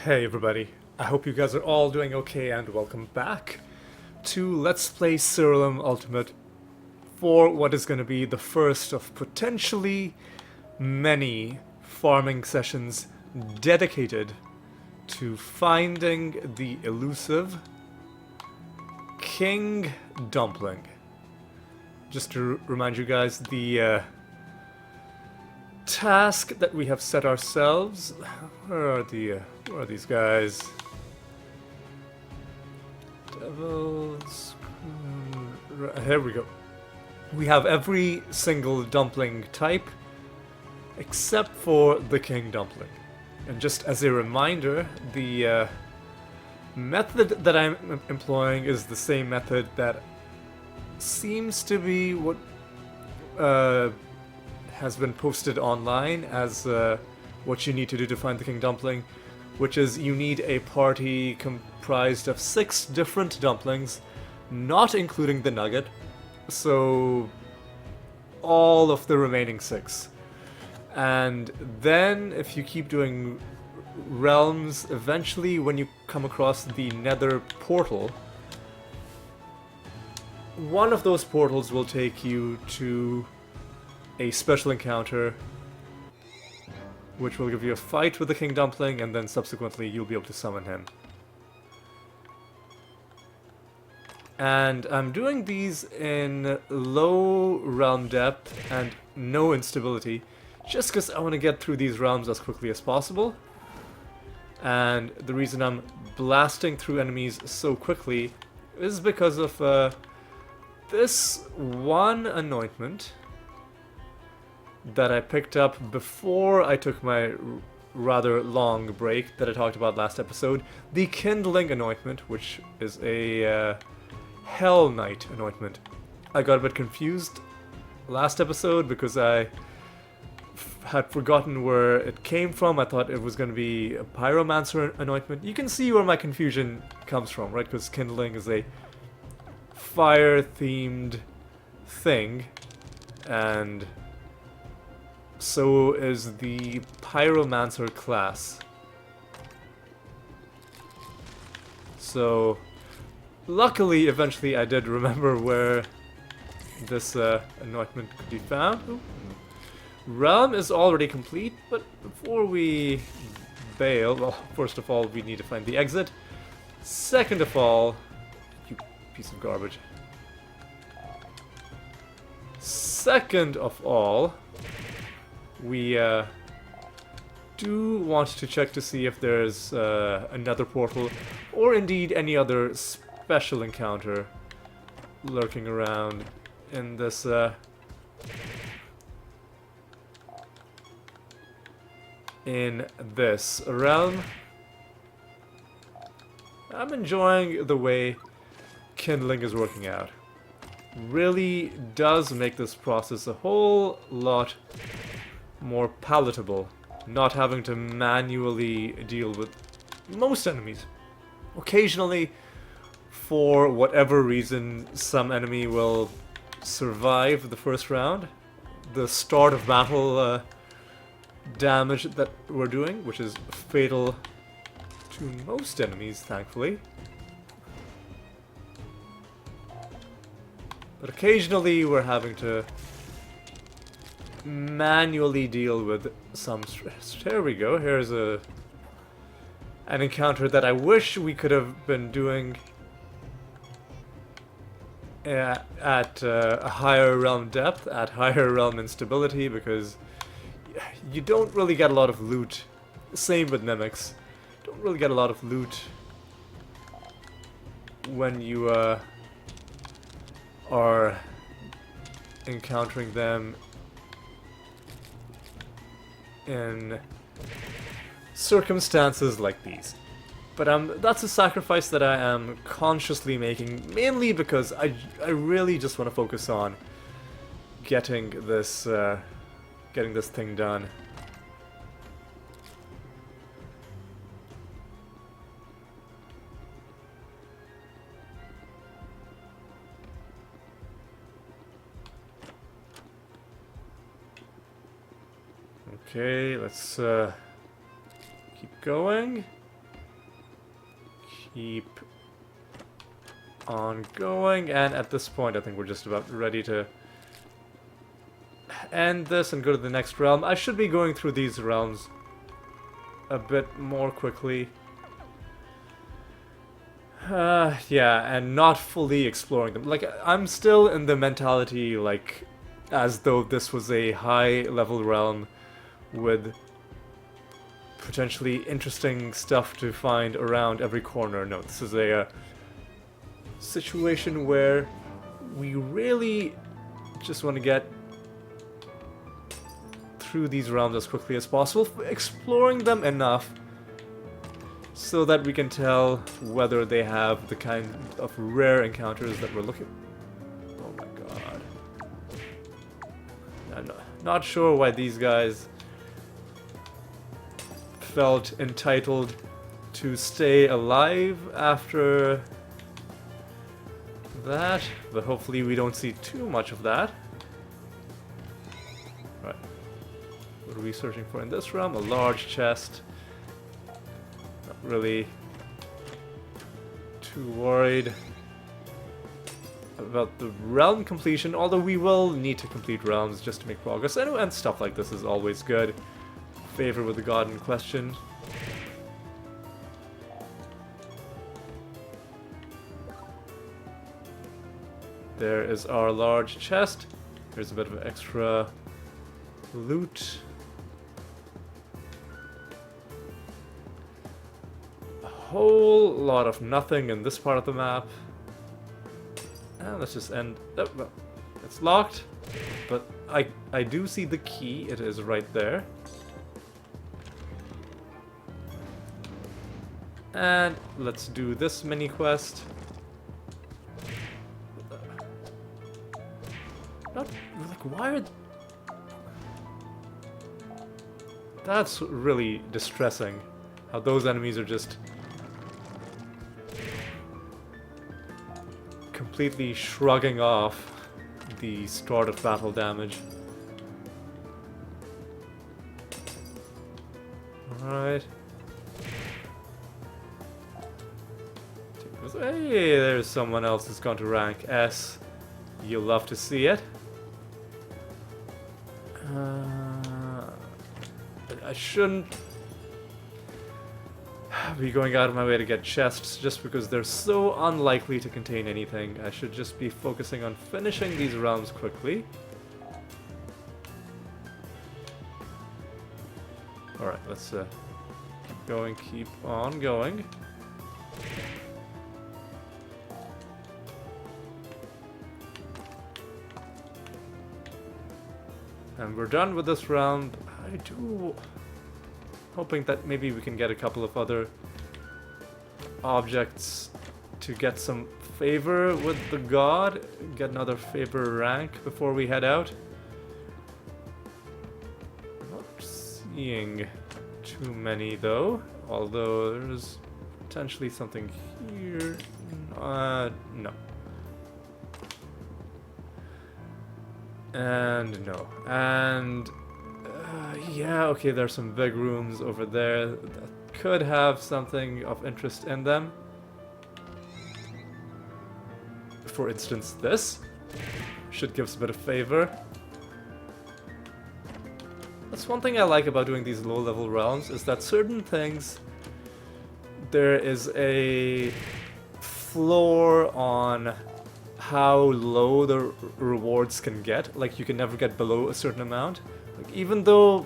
Hey everybody, I hope you guys are all doing okay and welcome back to Let's Play Siralim Ultimate for what is going to be the first of potentially many farming sessions dedicated to finding the elusive King Dumpling. Just to remind you guys, the task that we have set ourselves. Where are these guys? Devils. Here we go. We have every single dumpling type except for the King Dumpling. And just as a reminder, the method that I'm employing is the same method that seems to be what has been posted online as what you need to do to find the King Dumpling, which is you need a party comprised of 6 different dumplings, not including the nugget, so all of the remaining 6. And then if you keep doing realms, eventually when you come across the nether portal, one of those portals will take you to a special encounter which will give you a fight with the King Dumpling, and then subsequently you'll be able to summon him. And I'm doing these in low realm depth and no instability, just because I want to get through these realms as quickly as possible. And the reason I'm blasting through enemies so quickly is because of this one anointment that I picked up before I took my rather long break that I talked about last episode. The Kindling Anointment, which is a Hell Knight anointment. I got a bit confused last episode because I had forgotten where it came from. I thought it was going to be a Pyromancer anointment. You can see where my confusion comes from, right? Because Kindling is a fire-themed thing, and so is the Pyromancer class. So, luckily, eventually I did remember where this anointment could be found. Ooh. Realm is already complete, but before we bail, well, first of all, we need to find the exit. Second of all, you piece of garbage. Second of all, we do want to check to see if there's another portal, or indeed any other special encounter lurking around in this realm. I'm enjoying the way Kindling is working out. Really does make this process a whole lot more palatable, not having to manually deal with most enemies. Occasionally, for whatever reason, some enemy will survive the first round, the start of battle damage that we're doing, which is fatal to most enemies, thankfully. But occasionally we're having to manually deal with some stress. There we go. Here's an encounter that I wish we could have been doing at a higher realm depth, at higher realm instability, because you don't really get a lot of loot. Same with mimics. Don't really get a lot of loot when you are encountering them in circumstances like these. But that's a sacrifice that I am consciously making, mainly because I really just want to focus on getting this thing done. Okay, let's keep going. keep on going, and at this point I think we're just about ready to end this and go to the next realm. I should be going through these realms a bit more quickly. Yeah, and not fully exploring them. Like, I'm still in the mentality, like, as though this was a high-level realm with potentially interesting stuff to find around every corner. No, this is a situation where we really just want to get through these realms as quickly as possible, exploring them enough so that we can tell whether they have the kind of rare encounters that we're looking. Oh my god. I'm not sure why these guys felt entitled to stay alive after that, but hopefully we don't see too much of that. Right. What are we searching for in this realm? A large chest. Not really too worried about the realm completion, although we will need to complete realms just to make progress. And stuff like this is always good. Favor with the god in question. There is our large chest. There's a bit of extra loot. A whole lot of nothing in this part of the map. And let's just end. Oh, well, it's locked, but I do see the key. It is right there. And let's do this mini quest. Not like why are that's really distressing. How those enemies are just completely shrugging off the start of battle damage. Alright. Hey, there's someone else who's gone to rank S. You'll love to see it. I shouldn't be going out of my way to get chests just because they're so unlikely to contain anything. I should just be focusing on finishing these realms quickly. Alright, let's keep going, keep on going. And we're done with this round. I do... hoping that maybe we can get a couple of other objects to get some favor with the god. Get another favor rank before we head out. Not seeing too many though. Although there's potentially something here. No. And no. And yeah, okay, there's some big rooms over there that could have something of interest in them. For instance, this should give us a bit of favor. That's one thing I like about doing these low-level realms, is that certain things, there is a floor on how low the rewards can get. Like, you can never get below a certain amount. Like, even though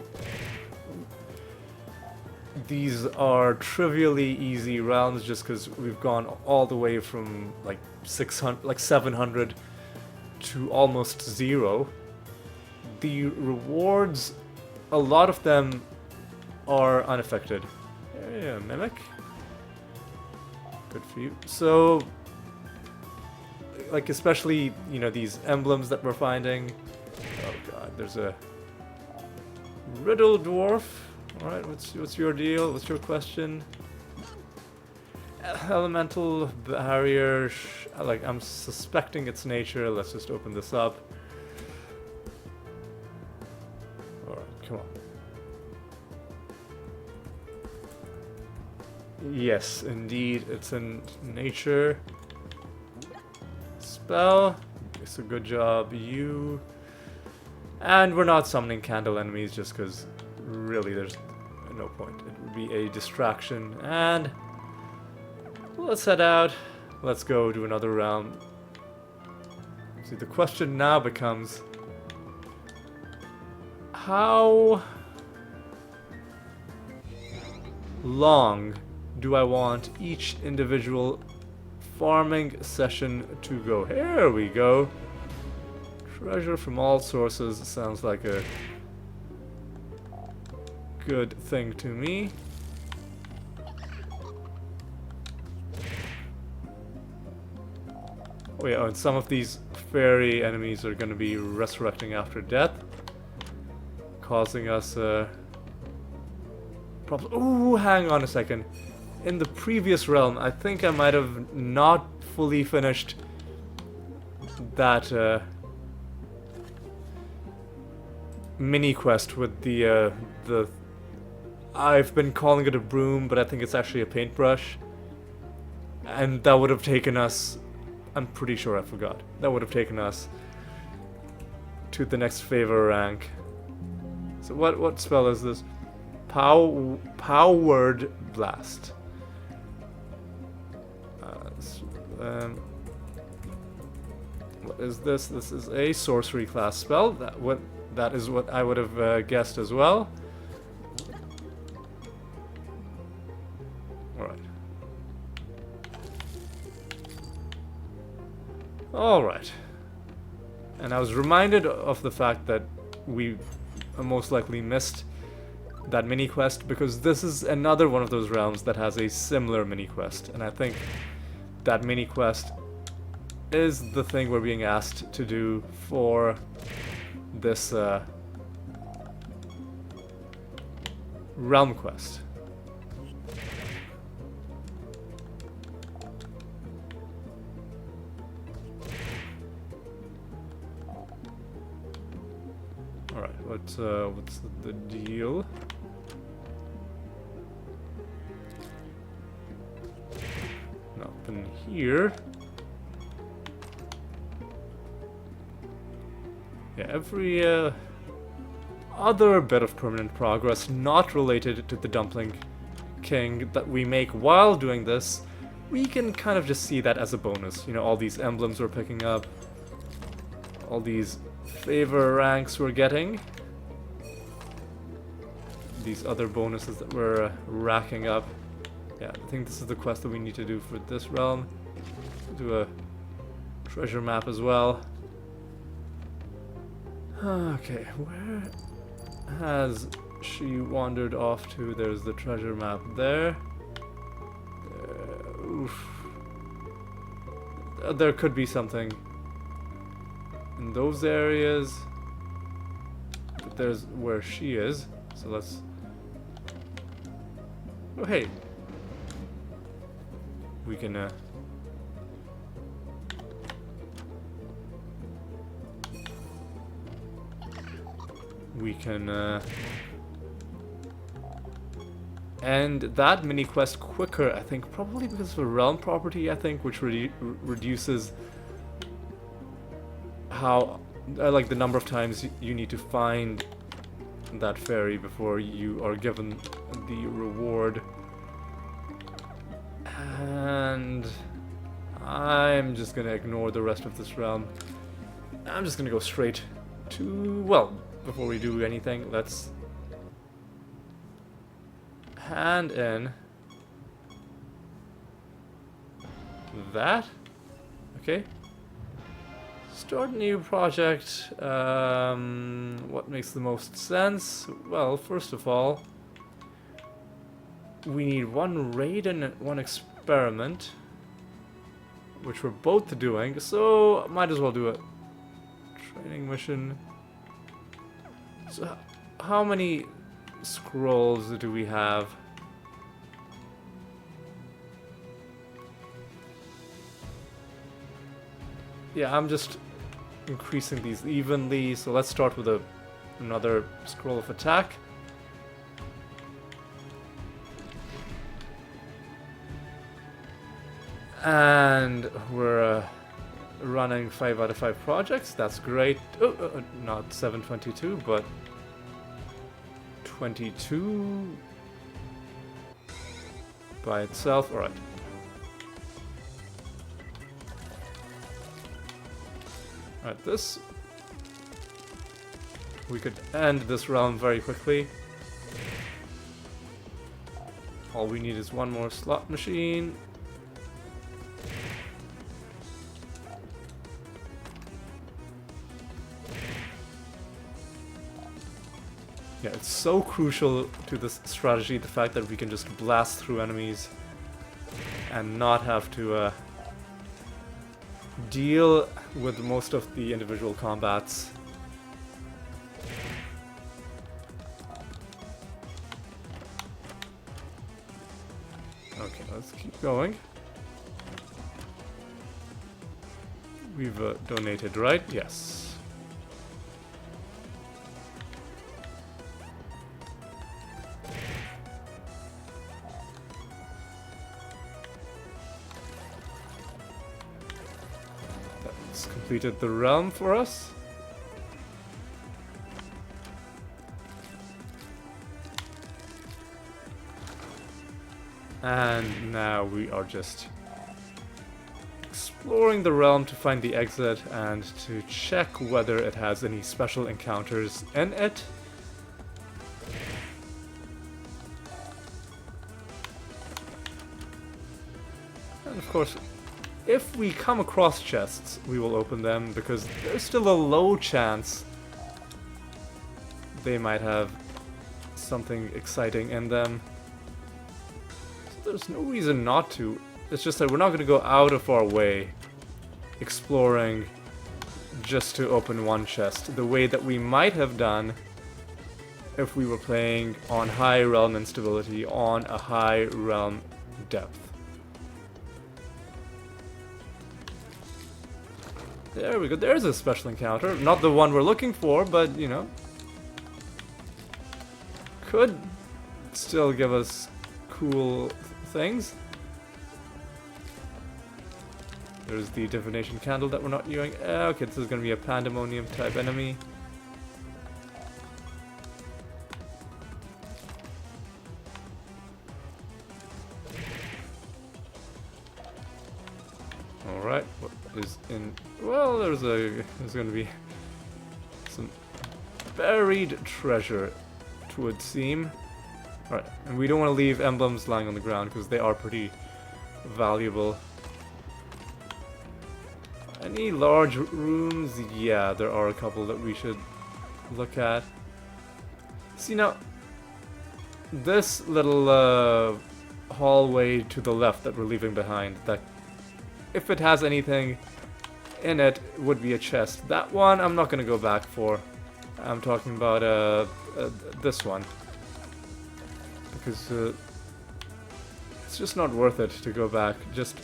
these are trivially easy rounds, just because we've gone all the way from like 700 to almost 0, the rewards, a lot of them are unaffected. Yeah, mimic. Good for you. So, like, especially, you know, these emblems that we're finding. Oh god, there's a riddle dwarf. Alright, what's your deal? What's your question? Elemental barrier. Like, I'm suspecting its nature. Let's just open this up. Alright, come on. Yes, indeed, it's in nature. Spell. It's a good job, you. And we're not summoning candle enemies just because really there's no point. It would be a distraction. And let's head out. Let's go do another round. See, the question now becomes how long do I want each individual farming session to go? Here we go. Treasure from all sources sounds like a good thing to me. Oh yeah, and some of these fairy enemies are going to be resurrecting after death, causing us problems. Ooh, hang on a second. In the previous realm, I think I might have not fully finished that mini quest with the I've been calling it a broom, but I think it's actually a paintbrush. And that would have taken us, I'm pretty sure I forgot, that would have taken us to the next favor rank. So what spell is this? Powered Blast. What is this? This is a sorcery class spell. That is what I would have guessed as well. Alright. Alright. And I was reminded of the fact that we most likely missed that mini quest because this is another one of those realms that has a similar mini quest, and I think that mini quest is the thing we're being asked to do for this realm quest. Alright, what's the deal? Nothing here. Yeah, every other bit of permanent progress not related to the Dumpling King that we make while doing this, we can kind of just see that as a bonus. You know, all these emblems we're picking up, all these favor ranks we're getting, these other bonuses that we're racking up. Yeah, I think this is the quest that we need to do for this realm. Do a treasure map as well. Okay, where has she wandered off to? There's the treasure map there. Oof. There could be something in those areas. But there's where she is. So let's... Oh, hey. We can, end that mini quest quicker, I think, probably because of a realm property, I think, which reduces how, like, the number of times you need to find that fairy before you are given the reward. And I'm just gonna ignore the rest of this realm. I'm just gonna go straight to, well, before we do anything, let's hand in that. Okay. Start a new project. What makes the most sense? Well, first of all, we need one raid and one experiment, which we're both doing, so might as well do a training mission. So how many scrolls do we have? Yeah, I'm just increasing these evenly, so let's start with another scroll of attack. And we're running 5 out of 5 projects. That's great. Not 722, but 22 by itself. Alright. Alright, this... we could end this realm very quickly. All we need is one more slot machine. Yeah, it's so crucial to this strategy, the fact that we can just blast through enemies and not have to deal with most of the individual combats. Okay, let's keep going. We've donated, right? Yes. That's completed the realm for us. And now we are just exploring the realm to find the exit and to check whether it has any special encounters in it. And of course, if we come across chests, we will open them, because there's still a low chance they might have something exciting in them. There's no reason not to. It's just that we're not going to go out of our way exploring just to open one chest, the way that we might have done if we were playing on high realm instability, on a high realm depth. There we go, there's a special encounter. Not the one we're looking for, but, you know, could still give us cool things. There's the divination candle that we're not using. Okay, this is going to be a pandemonium type enemy. Alright, what is in... well, there's going to be some buried treasure, it would seem. Alright, and we don't want to leave emblems lying on the ground because they are pretty valuable. Any large rooms? Yeah, there are a couple that we should look at. See now, this little hallway to the left that we're leaving behind, that if it has anything in it, would be a chest. That one I'm not going to go back for. I'm talking about this one. Because it's just not worth it to go back, just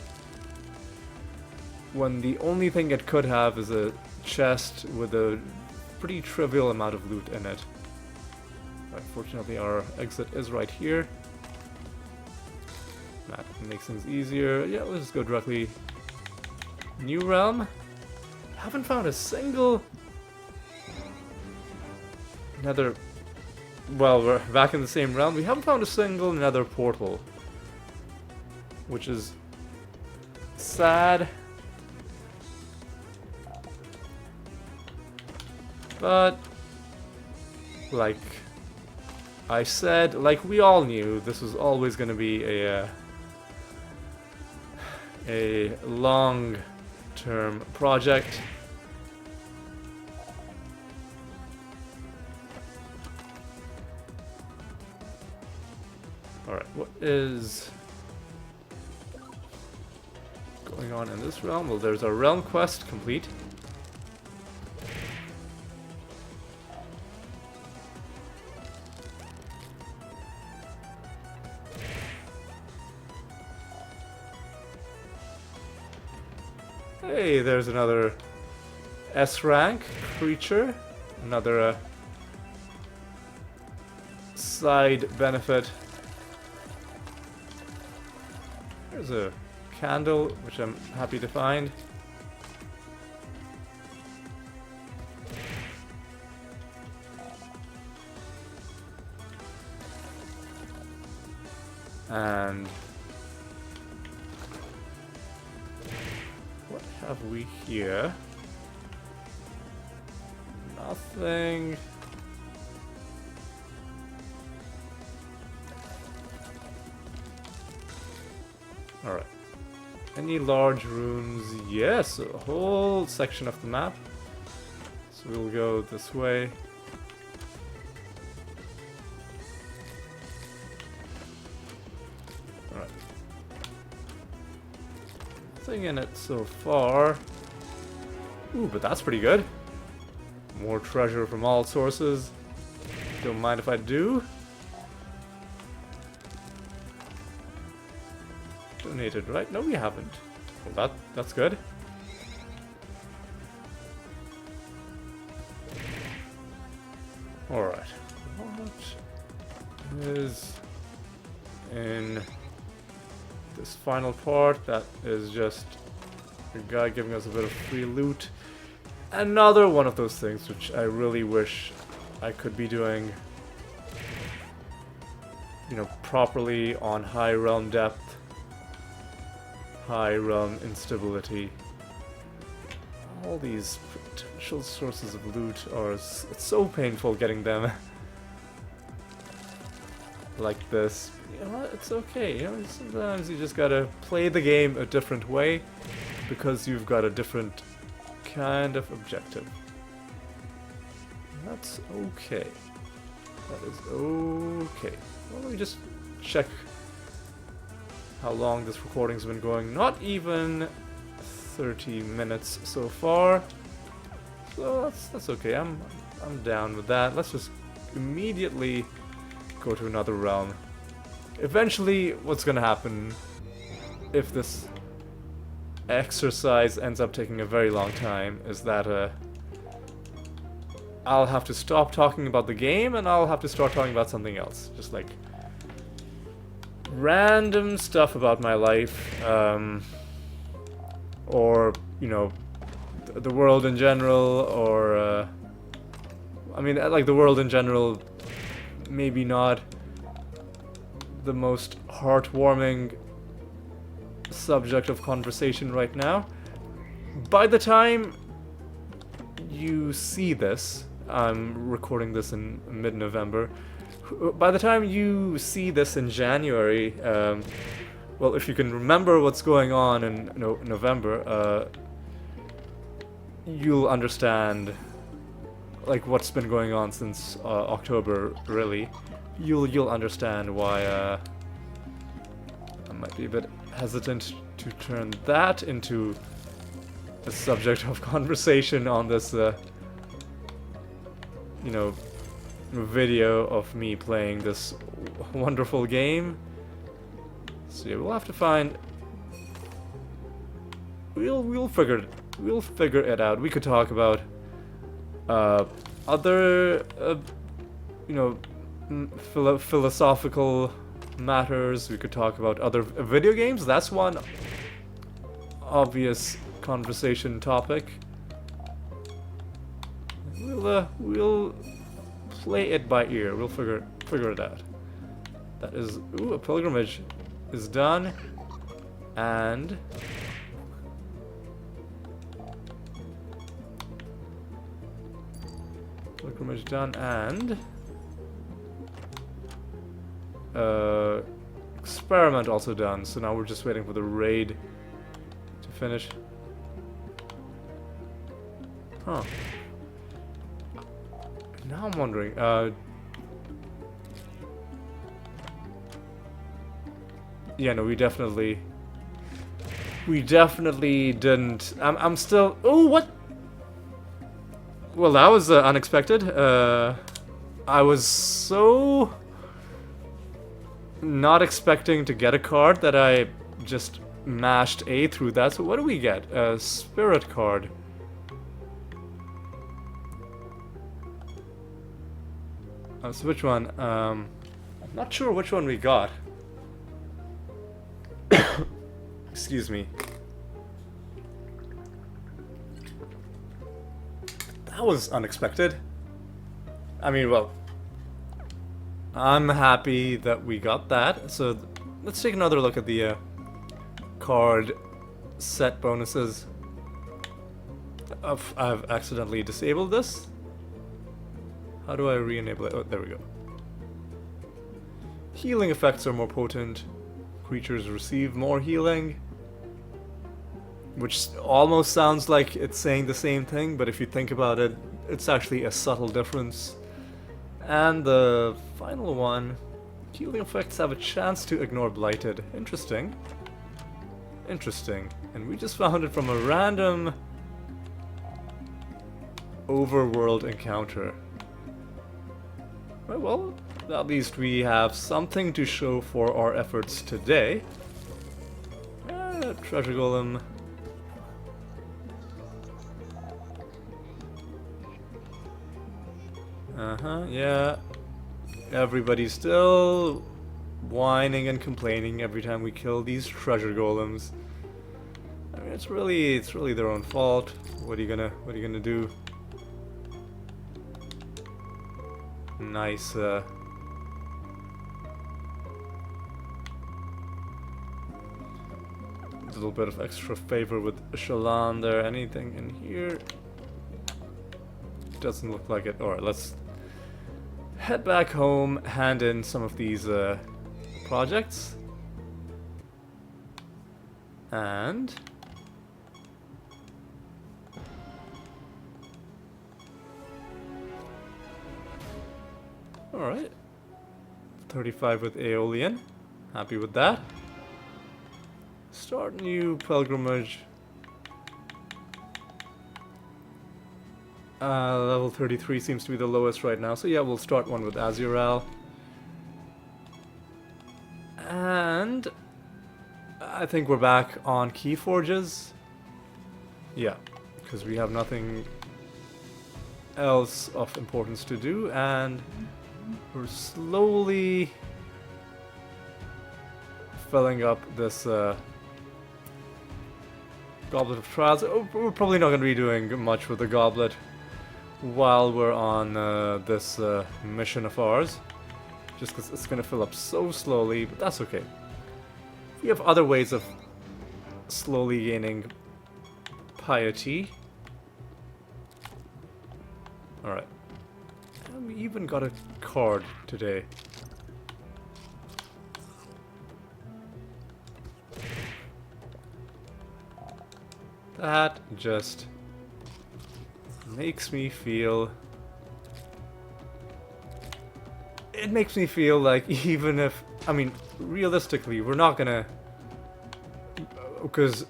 when the only thing it could have is a chest with a pretty trivial amount of loot in it. Unfortunately, our exit is right here. That makes things easier. Yeah, let's just go directly. New realm. Haven't found a single nether. Well, we're back in the same realm. We haven't found a single nether portal, which is sad. But, like I said, like we all knew, this was always going to be a long-term project. Alright, what is going on in this realm? Well, there's a realm quest complete. Hey, there's another S-rank creature. Another side benefit. There's a candle, which I'm happy to find. And what have we here? Nothing. Alright. Any large rooms? Yes, a whole section of the map. So we'll go this way. Alright. Nothing in it so far. Ooh, but that's pretty good. More treasure from all sources. Don't mind if I do. Donated, right? No, we haven't. Well, that's good. Alright. What is in this final part? That is just a guy giving us a bit of free loot. Another one of those things which I really wish I could be doing, you know, properly on high realm depth. High realm instability. All these potential sources of loot are... it's so painful getting them. Like this. You know what? It's okay. You know, sometimes you just gotta play the game a different way because you've got a different kind of objective. That's okay. That is okay. Well, let me just check how long this recording's been going. Not even 30 minutes so far. So that's okay. I'm down with that. Let's just immediately go to another realm. Eventually, what's gonna happen if this exercise ends up taking a very long time is that I'll have to stop talking about the game and I'll have to start talking about something else. Just like random stuff about my life, or, you know, the world in general, or, I mean, like the world in general, maybe not the most heartwarming subject of conversation right now. By the time you see this, I'm recording this in mid-November, by the time you see this in January, well, if you can remember what's going on in November, you'll understand, like, what's been going on since October, really. You'll understand why I might be a bit hesitant to turn that into a subject of conversation on this, you know, video of me playing this wonderful game. So yeah, we'll have to find. We'll figure it out. We could talk about other you know, philosophical matters. We could talk about other video games. That's one obvious conversation topic. We'll play it by ear. We'll figure it out. That is, ooh, a pilgrimage is done, and pilgrimage done, and experiment also done. So now we're just waiting for the raid to finish. Huh. Now I'm wondering, yeah, no, we definitely didn't. I'm still. Oh, what? Well, that was unexpected. I was so not expecting to get a card that I just mashed A through that. So what do we get? A spirit card. So which one? I'm not sure which one we got. Excuse me. That was unexpected. I mean, well, I'm happy that we got that. So let's take another look at the card set bonuses. I've accidentally disabled this. How do I re-enable it? Oh, there we go. Healing effects are more potent. Creatures receive more healing. Which almost sounds like it's saying the same thing, but if you think about it, it's actually a subtle difference. And the final one, healing effects have a chance to ignore Blighted. Interesting. Interesting. And we just found it from a random overworld encounter. Well, at least we have something to show for our efforts today. Treasure Golem. Yeah. Everybody's still whining and complaining every time we kill these treasure golems. I mean, it's really their own fault. What are you gonna do? Nice, little bit of extra favor with Shalon there. Anything in here? Doesn't look like it. Alright, let's head back home, hand in some of these projects. And alright. 35 with Aeolian. Happy with that. Start new pilgrimage. Level 33 seems to be the lowest right now, so yeah, we'll start one with Azurael. And I think we're back on Keyforges. Yeah, because we have nothing else of importance to do, and we're slowly filling up this Goblet of Trials. Oh, we're probably not going to be doing much with the Goblet while we're on this mission of ours, just because it's going to fill up so slowly, but that's okay. We have other ways of slowly gaining piety. Alright. And we even got a card today. That just makes me feel... It makes me feel like even if... I mean, realistically, we're not gonna... Because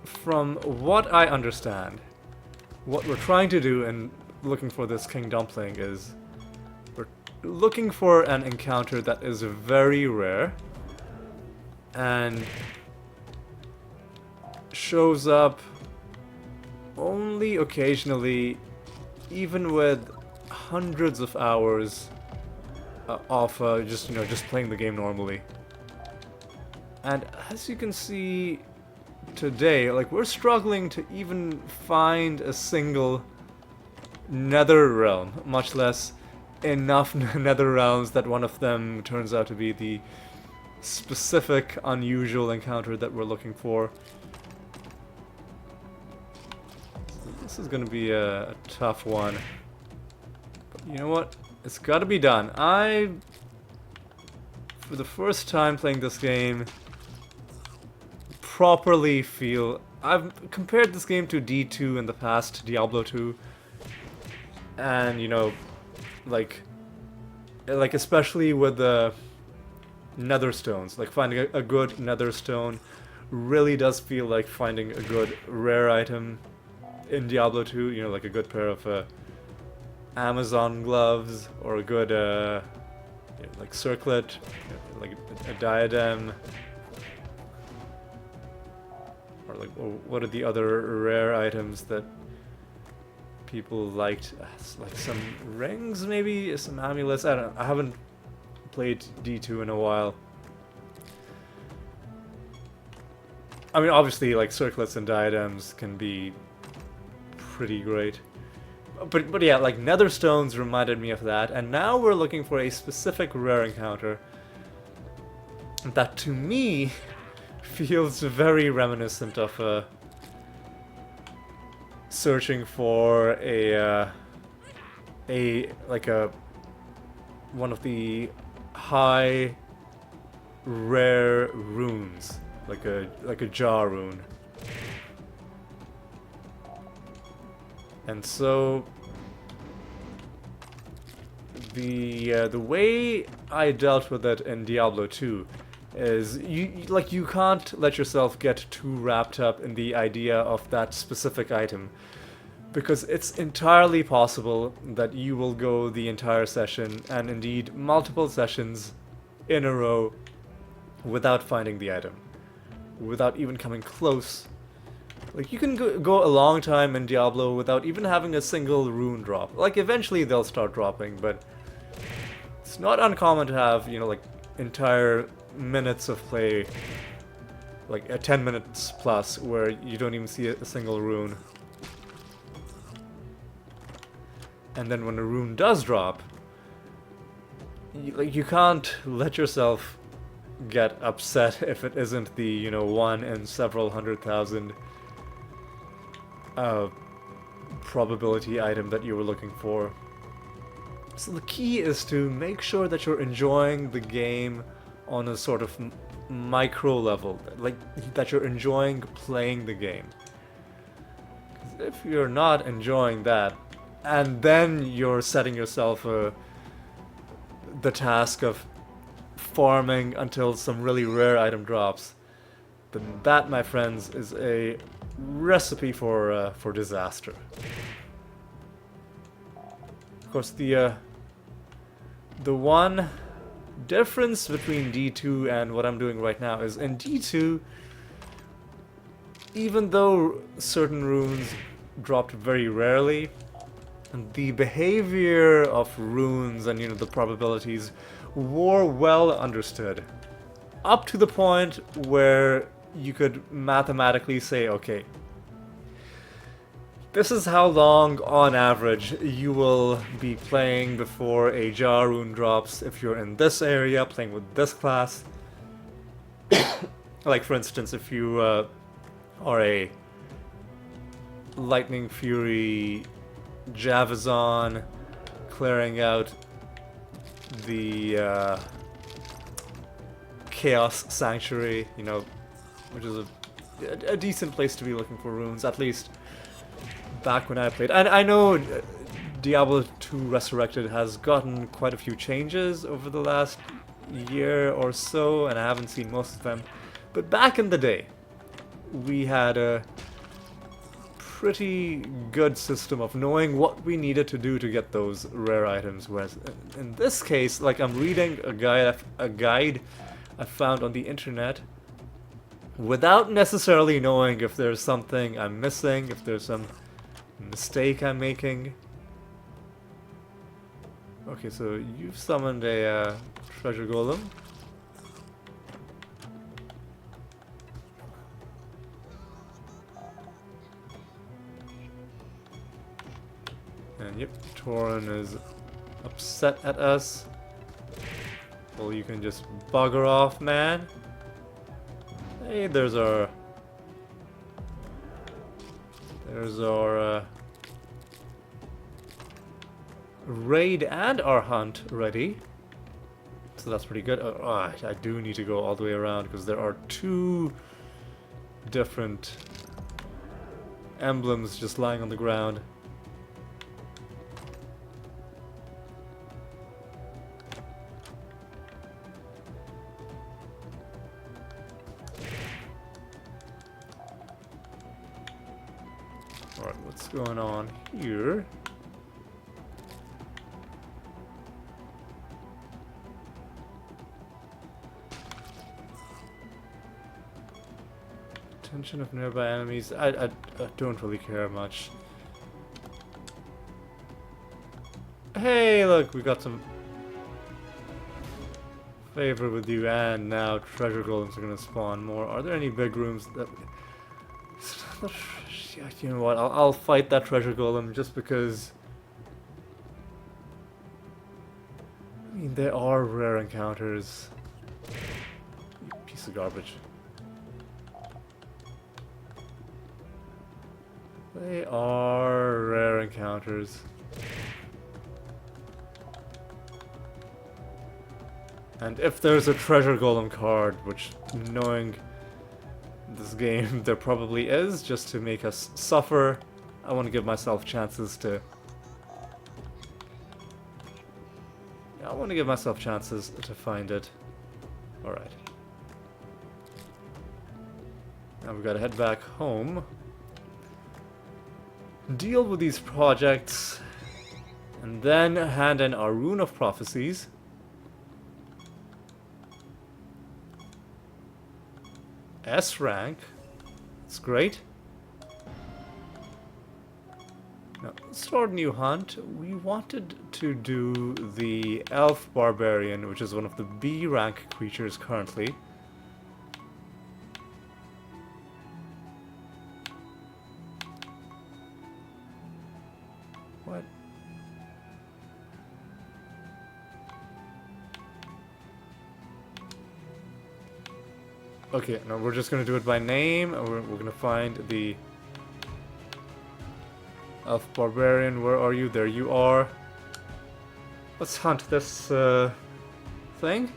from what I understand, what we're trying to do in looking for this King Dumpling is we're looking for an encounter that is very rare and shows up only occasionally, even with hundreds of hours of just playing the game normally. And as you can see today, like, we're struggling to even find a single nether realm, much less enough nether realms that one of them turns out to be the specific unusual encounter that we're looking for. This is gonna be a tough one. But you know what? It's gotta be done. For the first time playing this game, properly feel... I've compared this game to D2 in the past, Diablo 2. And, you know, like especially with the nether stones. Like, finding a good nether stone really does feel like finding a good rare item in Diablo 2, you know, like a good pair of Amazon gloves, or a good like circlet, like a diadem, or like, what are the other rare items that people liked? Like some rings, maybe some amulets. I don't know. I haven't played D2 in a while. I mean, obviously, like, circlets and diadems can be pretty great. But yeah, like, nether stones reminded me of that, and now we're looking for a specific rare encounter that, to me, feels very reminiscent of searching for one of the high rare runes, like a jar rune. And so the way I dealt with it in Diablo 2 is you can't let yourself get too wrapped up in the idea of that specific item, because it's entirely possible that you will go the entire session, and indeed multiple sessions in a row, without finding the item, without even coming close. Like, you can go a long time in Diablo without even having a single rune drop. Like, eventually they'll start dropping, but it's not uncommon to have, you know, like, entire minutes of play, like 10 minutes plus, where you don't even see a single rune. And then when a rune does drop, you can't let yourself get upset if it isn't the, you know, one in several 100,000 probability item that you were looking for. So the key is to make sure that you're enjoying the game on a sort of micro level, like that you're enjoying playing the game. 'Cause if you're not enjoying that, and then you're setting yourself the task of farming until some really rare item drops, then that, my friends, is a recipe for disaster. Of course, the one difference between D2 and what I'm doing right now is, in D2, even though certain runes dropped very rarely, the behavior of runes and, you know, the probabilities were well understood, up to the point where you could mathematically say, okay, this is how long, on average, you will be playing before a jar rune drops if you're in this area, playing with this class. Like, for instance, if you are a Lightning Fury Javazon, clearing out the Chaos Sanctuary, you know, which is a decent place to be looking for runes, at least back when I played. And I know Diablo 2 Resurrected has gotten quite a few changes over the last year or so, and I haven't seen most of them. But back in the day, we had a pretty good system of knowing what we needed to do to get those rare items, whereas in this case, like, I'm reading a guide I found on the internet without necessarily knowing if there's something I'm missing, if there's some mistake I'm making. Okay, so you've summoned a treasure golem. And yep, Torin is upset at us. Well, you can just bugger off, man. Hey, there's our raid and our hunt ready. So that's pretty good. I do need to go all the way around because there are two different emblems just lying on the ground. Alright, what's going on here? Attention of nearby enemies. I don't really care much. Hey, look, we got some favor with you, and now treasure golems are gonna spawn more. Are there any big rooms that... Yeah, you know what, I'll fight that treasure golem just because... I mean, there are rare encounters. You piece of garbage. They are rare encounters. And if there's a treasure golem card, which, knowing this game, there probably is, just to make us suffer, I want to give myself chances to... I want to give myself chances to find it. Alright. Now we've got to head back home. Deal with these projects. And then hand in our Rune of Prophecies. S rank. That's great. Now, start new hunt. We wanted to do the Elf Barbarian, which is one of the B rank creatures currently. What? Okay, no, we're just gonna do it by name, and we're gonna find the Elf Barbarian. Where are you? There you are. Let's hunt this thing.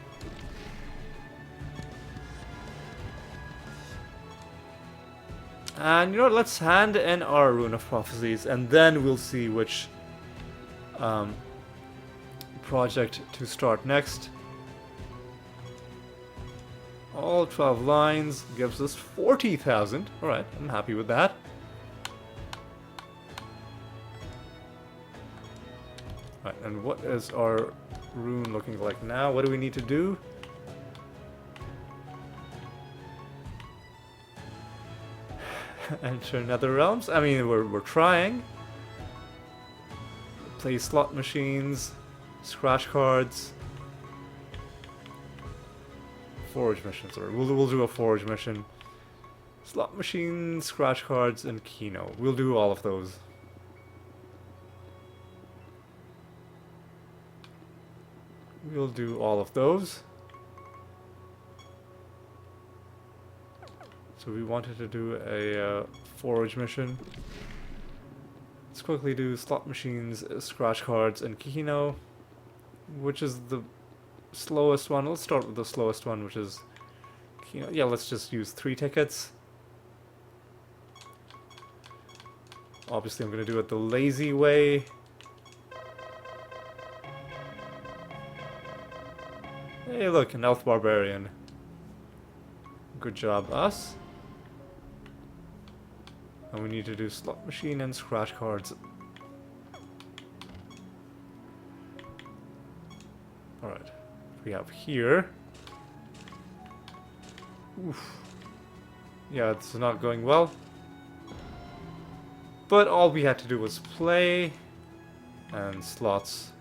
And you know what, let's hand in our Rune of Prophecies, and then we'll see which project to start next. All 12 lines gives us 40,000. Alright, I'm happy with that. Alright, and what is our rune looking like now? What do we need to do? Enter Nether Realms. I mean, we're trying. Play slot machines, scratch cards. Forge missions, or we'll do a forge mission. Slot machine, scratch cards, and Kino. We'll do all of those. We'll do all of those. So we wanted to do a forge mission. Let's quickly do slot machines, scratch cards, and Kino. Which is the slowest one? Let's start with the slowest one, which is Kino. Yeah, let's just use 3 tickets. Obviously, I'm going to do it the lazy way. Hey, look, an Elf Barbarian. Good job, us. And we need to do slot machine and scratch cards. Alright. We have here. Oof. Yeah, it's not going well. But all we had to do was play. And slots.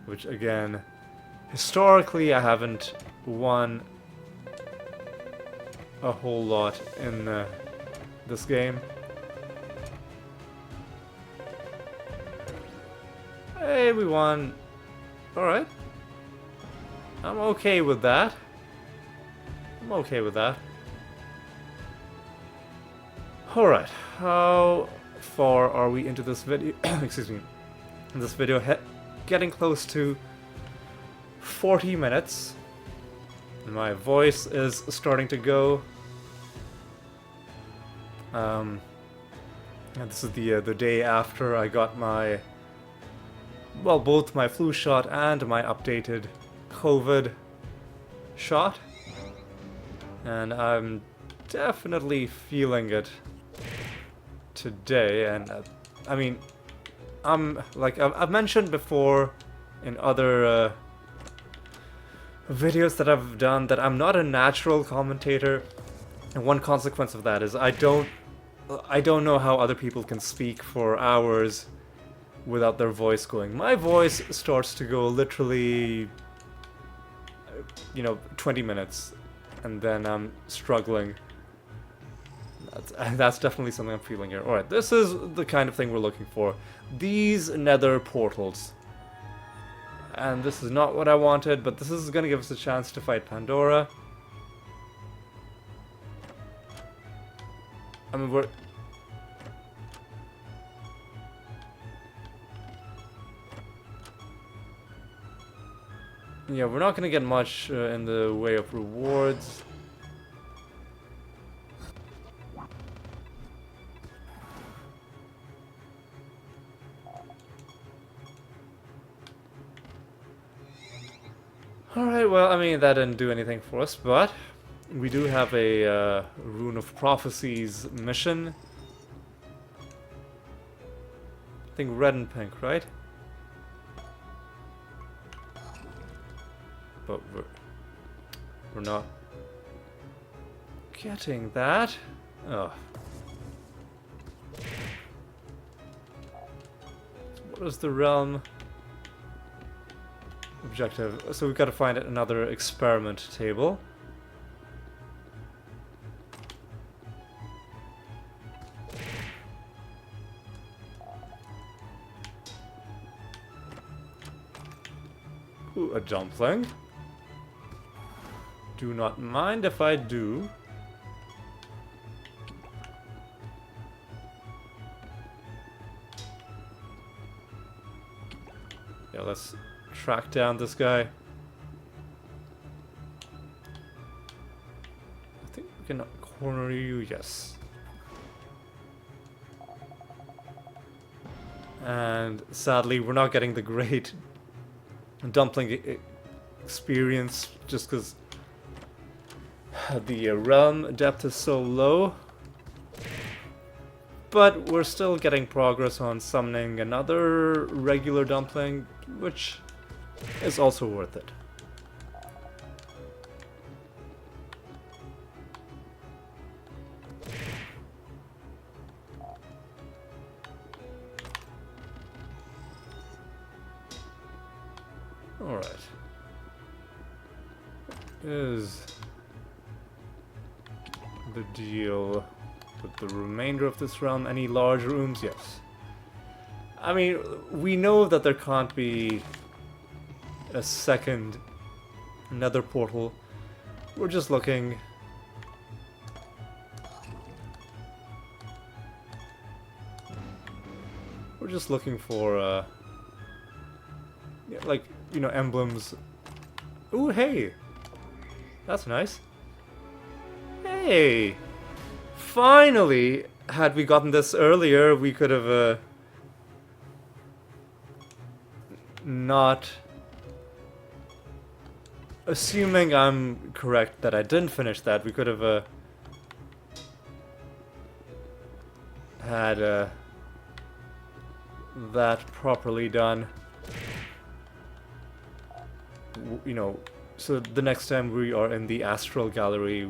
Which, again, historically I haven't won a whole lot in this game. Hey, we won. Alright. I'm okay with that. I'm okay with that. Alright. How far are we into this video? Excuse me. In this video, getting close to 40 minutes. And my voice is starting to go. And this is the day after I got my, well, both my flu shot and my updated COVID shot. And I'm definitely feeling it today. And I mean, like I've mentioned before in other videos that I've done that I'm not a natural commentator, and one consequence of that is I don't know how other people can speak for hours without their voice going. My voice starts to go literally you know, 20 minutes, and then I'm struggling. That's definitely something I'm feeling here. Alright, this is the kind of thing we're looking for. These nether portals. And this is not what I wanted, but this is going to give us a chance to fight Pandora. I mean, we're... yeah, we're not going to get much in the way of rewards. Alright, well, I mean, that didn't do anything for us, but we do have a Rune of Prophecies mission. I think red and pink, right? But we're not getting that. Oh. What is the realm objective? So we've got to find another experiment table. Ooh, a dumpling. Do not mind if I do. Yeah, let's track down this guy. I think we can corner you, yes. And sadly, we're not getting the great dumpling experience just because the realm depth is so low. But we're still getting progress on summoning another regular dumpling, which is also worth it. Alright. Is the deal with the remainder of this realm? Any large rooms? Yes. I mean, we know that there can't be a second nether portal. We're just looking. We're just looking for, yeah, like, you know, emblems. Ooh, hey! That's nice. Hey! Finally! Had we gotten this earlier, we could have, not... Assuming I'm correct that I didn't finish that, we could have, had, that properly done. You know, so the next time we are in the Astral Gallery,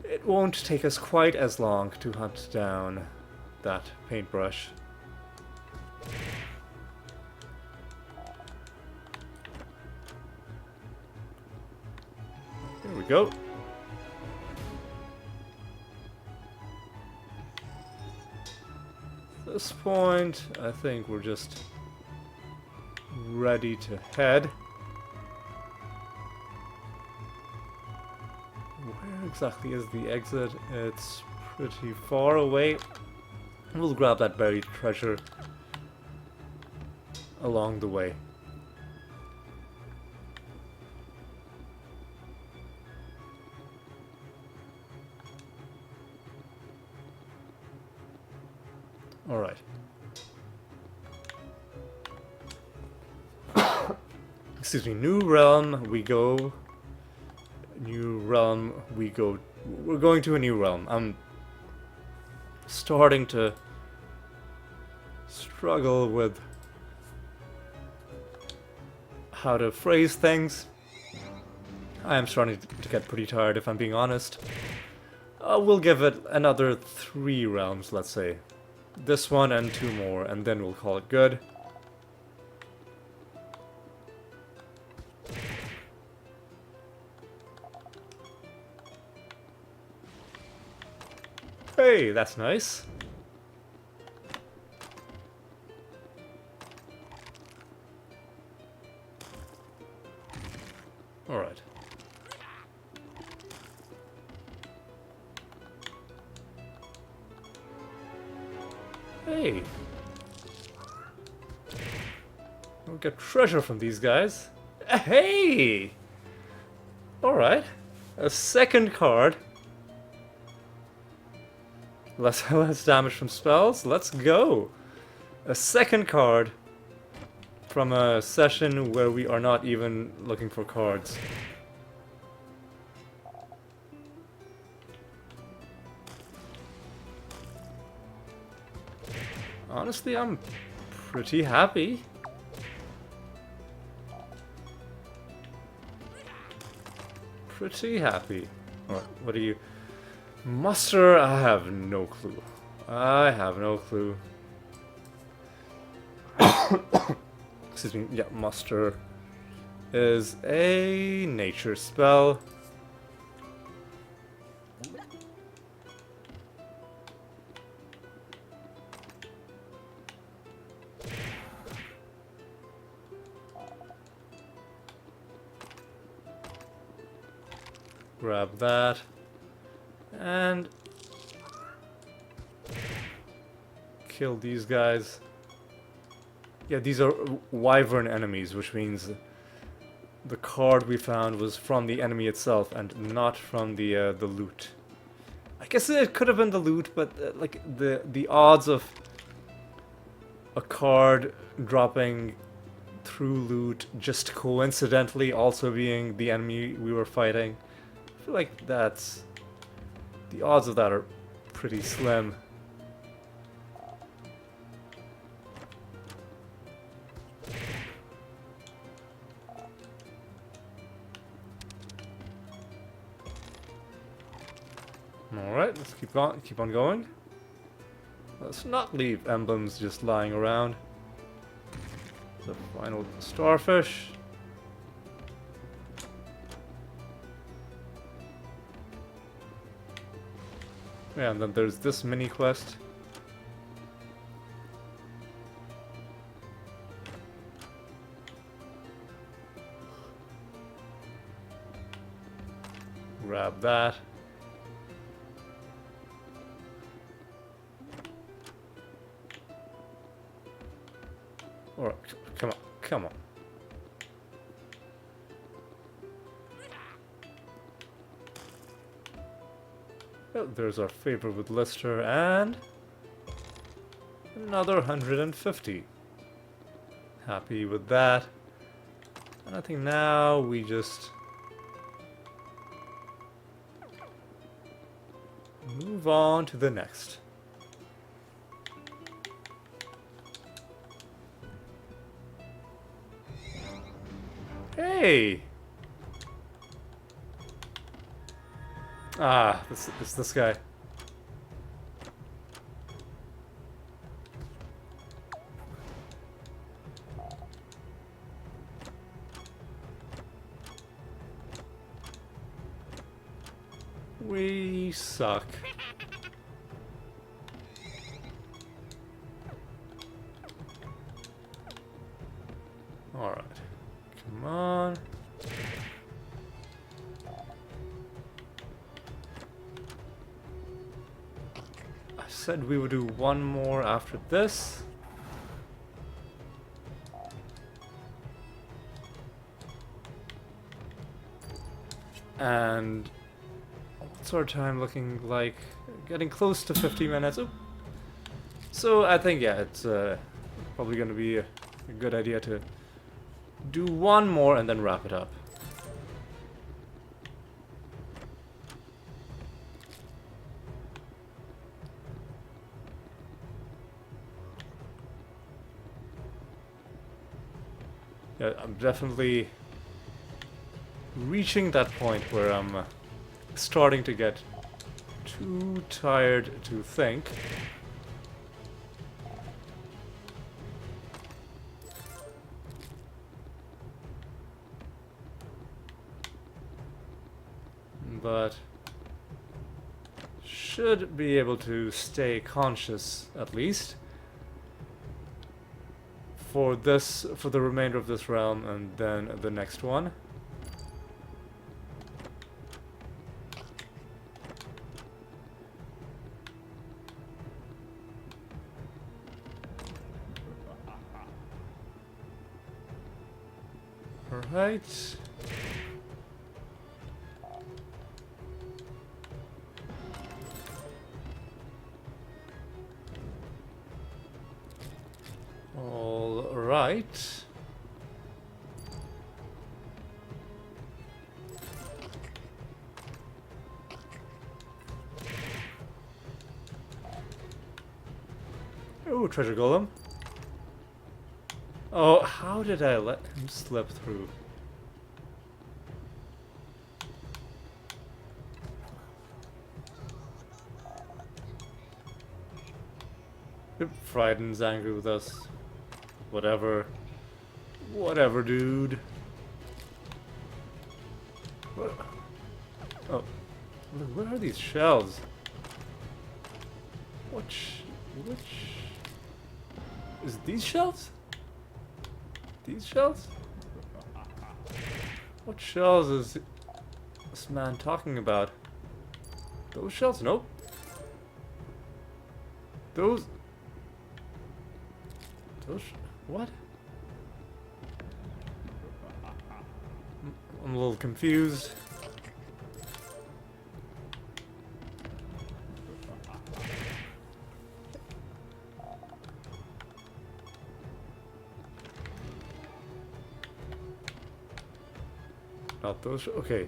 it won't take us quite as long to hunt down that paintbrush. Here we go. At this point, I think we're just ready to head. Where exactly is the exit? It's pretty far away. We'll grab that buried treasure along the way. Alright. Excuse me, new realm, we go. New realm, we go. We're going to a new realm. I'm starting to struggle with how to phrase things. I am starting to get pretty tired, if I'm being honest. We'll give it another 3 realms, let's say. This one and 2 more, and then we'll call it good. Hey, that's nice. Alright. Hey. We'll get treasure from these guys. Hey! Alright. A second card. Less damage from spells. Let's go. A second card from a session where we are not even looking for cards. Honestly, I'm pretty happy. Pretty happy. Alright, what do you... Muster? I have no clue. I have no clue. Excuse me. Yeah, muster is a nature spell. Grab that. And kill these guys. Yeah, these are wyvern enemies, which means the card we found was from the enemy itself and not from the loot. I guess it could have been the loot, but like the odds of a card dropping through loot just coincidentally also being the enemy we were fighting, I feel like that's... the odds of that are pretty slim. Alright, let's keep on going. Let's not leave emblems just lying around. The final starfish. Yeah, and then there's this mini quest. Grab that. Alright, come on, come on. Oh, there's our favor with Lister, and another 150. Happy with that. And I think now we just move on to the next. Hey! Ah, this guy. We suck. Alright. Come on. I said we would do one more after this. And what's our time looking like? Getting close to 50 minutes. Oh. So I think, yeah, it's probably going to be a good idea to do one more and then wrap it up. Yeah, I'm definitely reaching that point where I'm starting to get too tired to think. But should be able to stay conscious at least for the remainder of this realm and then the next one. Alright. All right. Oh, treasure golem. Oh, how did I let him slip through? Frighten's angry with us. Whatever. Whatever, dude. Oh. Where are these shells? Which... Is these shells? These shells? What shells is this man talking about? Those shells? Nope. Those... What? I'm a little confused. Not those. Okay.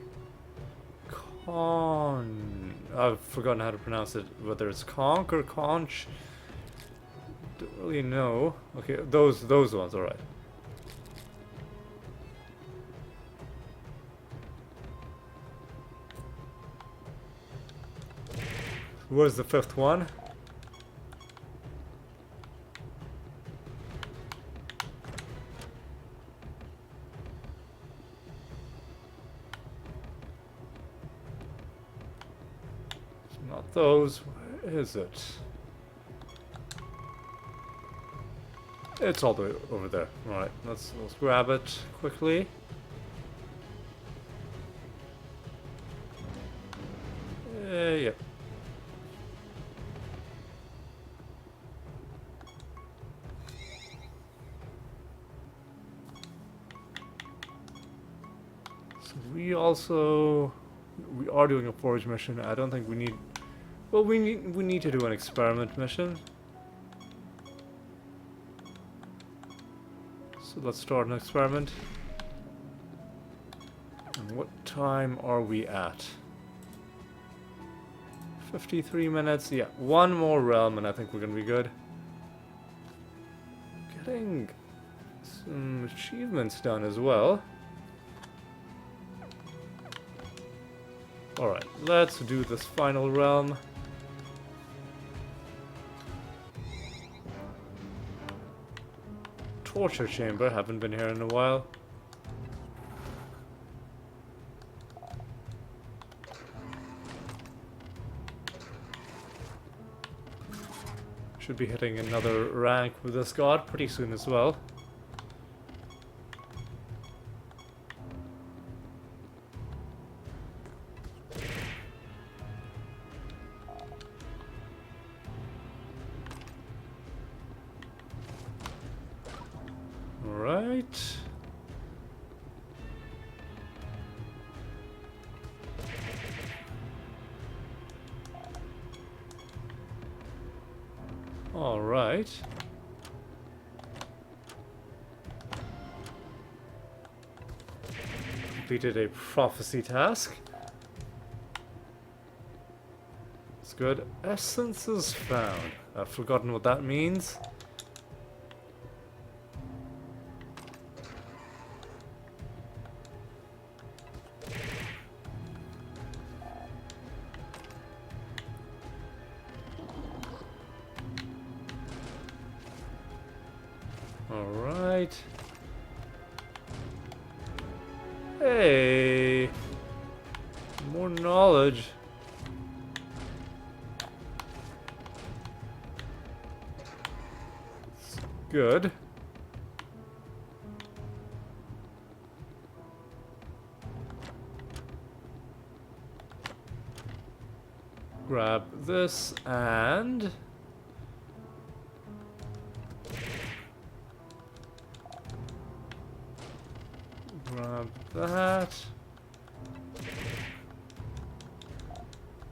I've forgotten how to pronounce it. Whether it's conch or conch. Don't really know. Okay, those ones. All right. Where's the fifth one? It's not those. Where is it? It's all the way over there. Alright, let's grab it quickly. Yep. So we are doing a forge mission. I don't think we need. Well, we need to do an experiment mission. So let's start an experiment. And what time are we at? 53 minutes. Yeah, one more realm and I think we're gonna be good. Getting some achievements done as well. Alright, let's do this final realm. Torture chamber, haven't been here in a while. Should be hitting another rank with this god pretty soon as well. Alright. Alright. Completed a prophecy task. It's good. Essences found. I've forgotten what that means. Alright. Hey! More knowledge. good. Grab this and... grab that.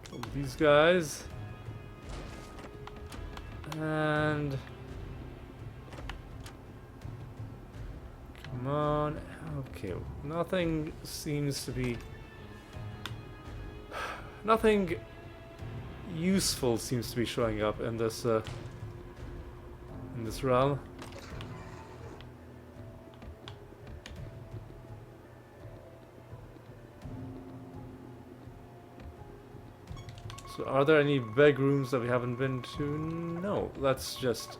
Kill these guys. And... come on. Okay, nothing seems to be... nothing useful seems to be showing up in this realm. So are there any big rooms that we haven't been to? No. Let's just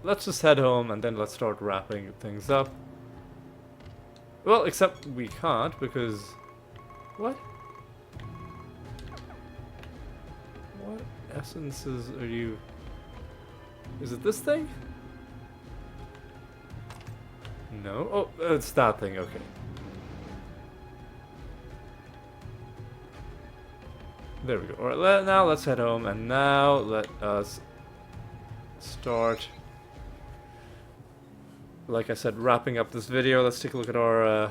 let's just head home and then let's start wrapping things up. Well, except we can't because... what? What essences are you... is it this thing? No? Oh, it's that thing, okay. There we go. Alright, now let's head home, and now let us start, like I said, wrapping up this video. Let's take a look at our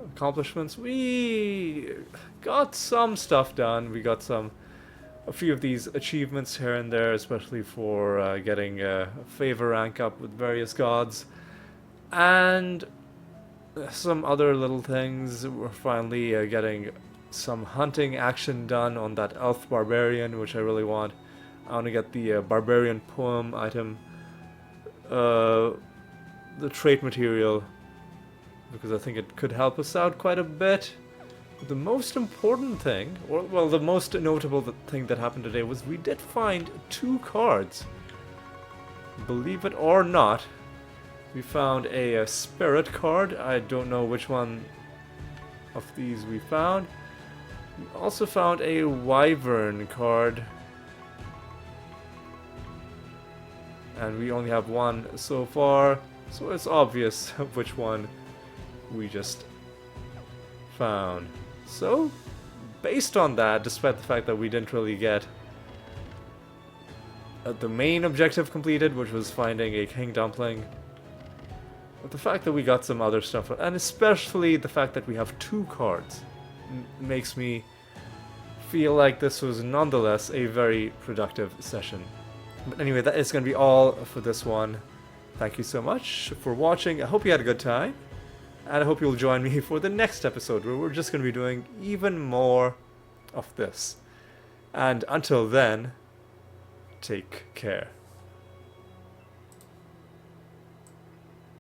accomplishments. We got some stuff done. We got a few of these achievements here and there, especially for getting a favor rank up with various gods. And some other little things. We're finally getting some hunting action done on that elf barbarian, which I really want. I want to get the barbarian poem item, the trait material, because I think it could help us out quite a bit. The most important thing, or well, the most notable thing that happened today was we did find 2 cards. Believe it or not, we found a spirit card. I don't know which one of these we found. We also found a wyvern card. And we only have one so far, so it's obvious which one we just found. So, based on that, despite the fact that we didn't really get the main objective completed, which was finding a King Dumpling, but the fact that we got some other stuff, and especially the fact that we have 2 cards, makes me feel like this was nonetheless a very productive session. But anyway, that is going to be all for this one. Thank you so much for watching. I hope you had a good time. And I hope you'll join me for the next episode, where we're just going to be doing even more of this. And until then, take care.